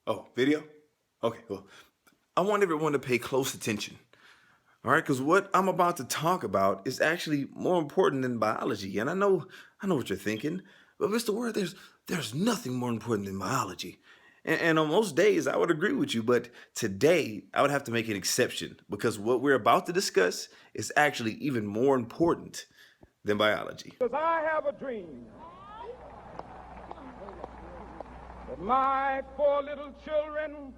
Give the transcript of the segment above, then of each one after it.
Oh, video? Okay, well, I want everyone to pay close attention. All right, because what I'm about to talk about is actually more important than biology. And I know what you're thinking, but Mr. Word, there's nothing more important than biology. And on most days, I would agree with you, but today I would have to make an exception because what we're about to discuss is actually even more important than biology. Because I have a dream that my four little children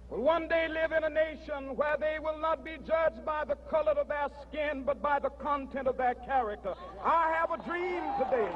will one day live in a nation where they will not be judged by the color of their skin, but by the content of their character. I have a dream today.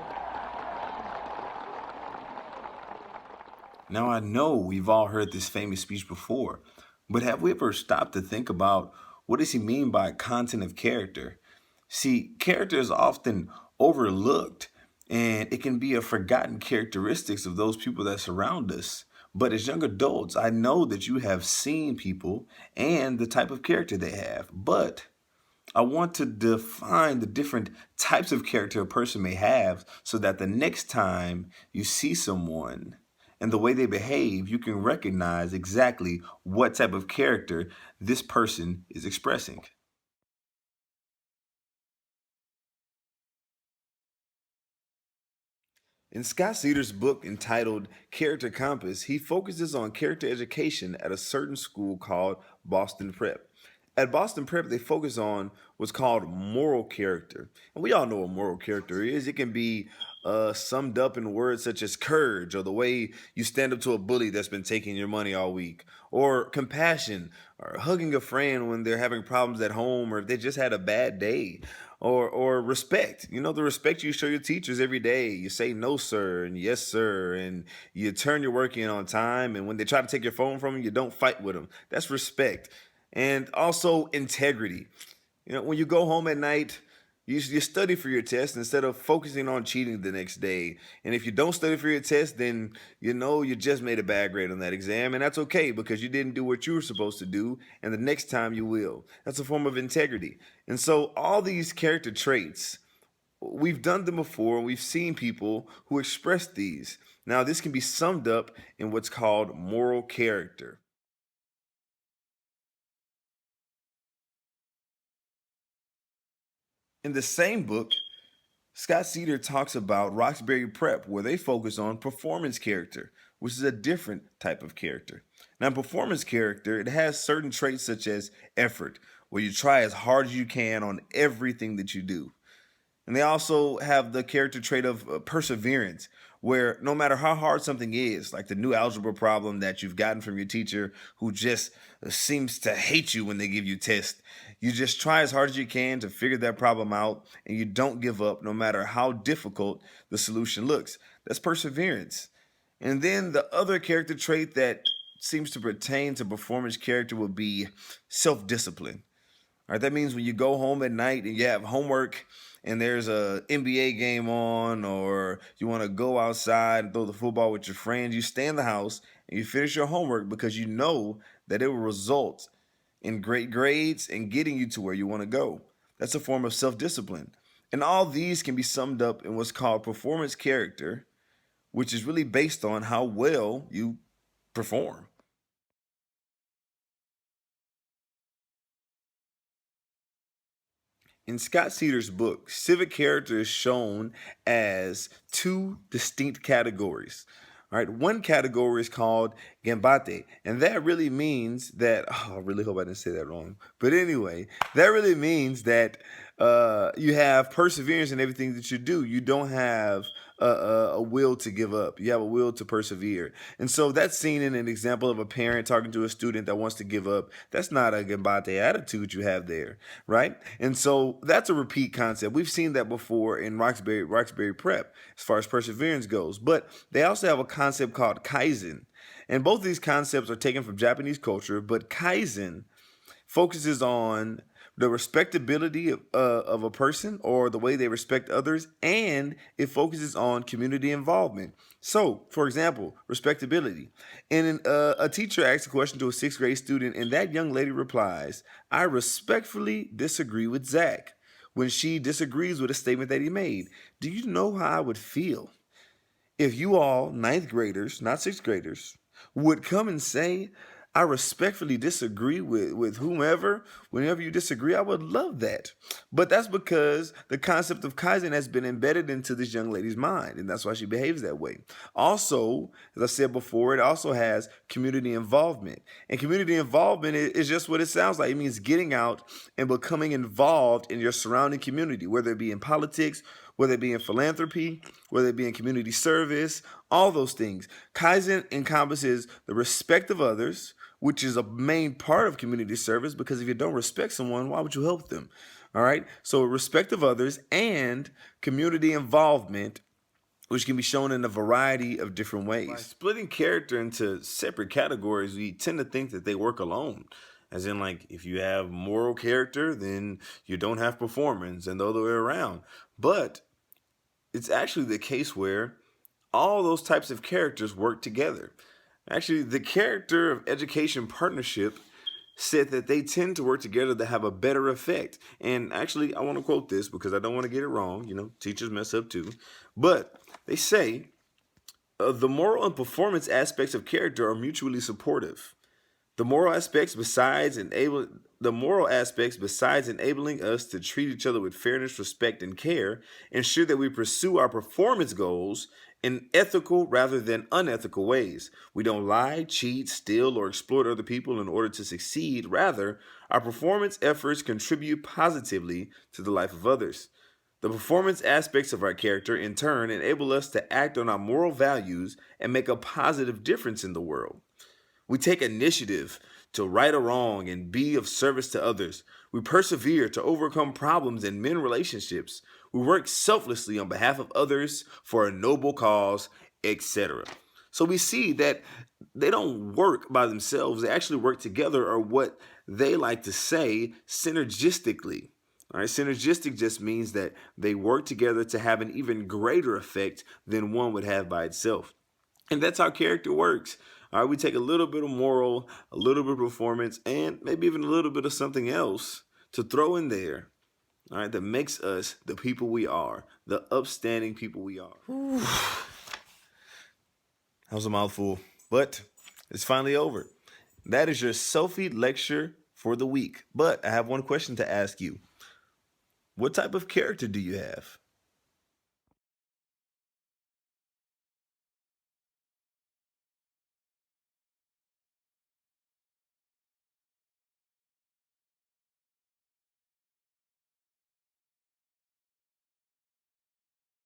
Now, I know we've all heard this famous speech before, but have we ever stopped to think about what does he mean by content of character? See, character is often overlooked and it can be a forgotten characteristics of those people that surround us. But as young adults, I know that you have seen people and the type of character they have. But I want to define the different types of character a person may have so that the next time you see someone and the way they behave, you can recognize exactly what type of character this person is expressing. In Scott Cedars' book entitled Character Compass, he focuses on character education at a certain school called Boston Prep. At Boston Prep, they focus on what's called moral character. And we all know what moral character is. It can be summed up in words such as courage, or the way you stand up to a bully that's been taking your money all week, or compassion, or hugging a friend when they're having problems at home, or if they just had a bad day, or respect. You know, the respect you show your teachers every day. You say no, sir, and yes, sir, and you turn your work in on time. And when they try to take your phone from you, you don't fight with them. That's respect. And also integrity. You know, when you go home at night, you study for your test instead of focusing on cheating the next day. And if you don't study for your test, then you know you just made a bad grade on that exam. And that's okay because you didn't do what you were supposed to do. And the next time you will. That's a form of integrity. And so all these character traits, we've done them before and we've seen people who express these. Now, this can be summed up in what's called moral character. In the same book, Scott Cedar talks about Roxbury Prep, where they focus on performance character, which is a different type of character. Now, performance character, it has certain traits such as effort, where you try as hard as you can on everything that you do. And they also have the character trait of perseverance, where no matter how hard something is, like the new algebra problem that you've gotten from your teacher who just seems to hate you when they give you tests, you just try as hard as you can to figure that problem out and you don't give up no matter how difficult the solution looks. That's perseverance. And then the other character trait that seems to pertain to performance character would be self discipline. All right, that means when you go home at night and you have homework and there's a NBA game on, or you want to go outside and throw the football with your friends, you stay in the house and you finish your homework because you know that it will result in great grades and getting you to where you want to go. That's a form of self-discipline. And all these can be summed up in what's called performance character, which is really based on how well you perform. In Scott Cedars' book, civic character is shown as two distinct categories. All right, one category is called gambate, and that really means that, oh, I really hope I didn't say that wrong. But anyway, that really means that you have perseverance in everything that you do. You don't have a will to give up. You have a will to persevere. And so that's seen in an example of a parent talking to a student that wants to give up. That's not a gambate attitude you have there, right? And so that's a repeat concept. We've seen that before in Roxbury Prep as far as perseverance goes. But they also have a concept called kaizen. And both of these concepts are taken from Japanese culture, but kaizen focuses on the respectability of a person or the way they respect others, and it focuses on community involvement. So, for example, respectability. And a teacher asks a question to a sixth grade student, and that young lady replies, I respectfully disagree with Zach when she disagrees with a statement that he made. Do you know how I would feel if you all, ninth graders, not sixth graders, would come and say, I respectfully disagree with whomever. Whenever you disagree, I would love that. But that's because the concept of Kaizen has been embedded into this young lady's mind, and that's why she behaves that way. Also, as I said before, it also has community involvement. And community involvement is just what it sounds like. It means getting out and becoming involved in your surrounding community, whether it be in politics, whether it be in philanthropy, whether it be in community service, all those things. Kaizen encompasses the respect of others, which is a main part of community service, because if you don't respect someone, why would you help them? All right. So respect of others and community involvement, which can be shown in a variety of different ways. By splitting character into separate categories, we tend to think that they work alone. As in, like, if you have moral character, then you don't have performance, and the other way around. But it's actually the case where all those types of characters work together. Actually, the character of education partnership said that they tend to work together to have a better effect. And actually, I want to quote this because I don't want to get it wrong. You know, teachers mess up too. But they say the moral and performance aspects of character are mutually supportive. The moral aspects, besides enabling us to treat each other with fairness, respect, and care, ensure that we pursue our performance goals in ethical rather than unethical ways. We don't lie, cheat, steal, or exploit other people in order to succeed. Rather, our performance efforts contribute positively to the life of others. The performance aspects of our character, in turn, enable us to act on our moral values and make a positive difference in the world. We take initiative to right a wrong and be of service to others. We persevere to overcome problems and mend relationships. We work selflessly on behalf of others for a noble cause, etc. So we see that they don't work by themselves. They actually work together, or what they like to say, synergistically. All right, synergistic just means that they work together to have an even greater effect than one would have by itself. And that's how character works. All right, we take a little bit of moral, a little bit of performance, and maybe even a little bit of something else to throw in there, all right, that makes us the people we are, the upstanding people we are. That was a mouthful, but it's finally over. That is your Sophie lecture for the week. But I have one question to ask you. What type of character do you have?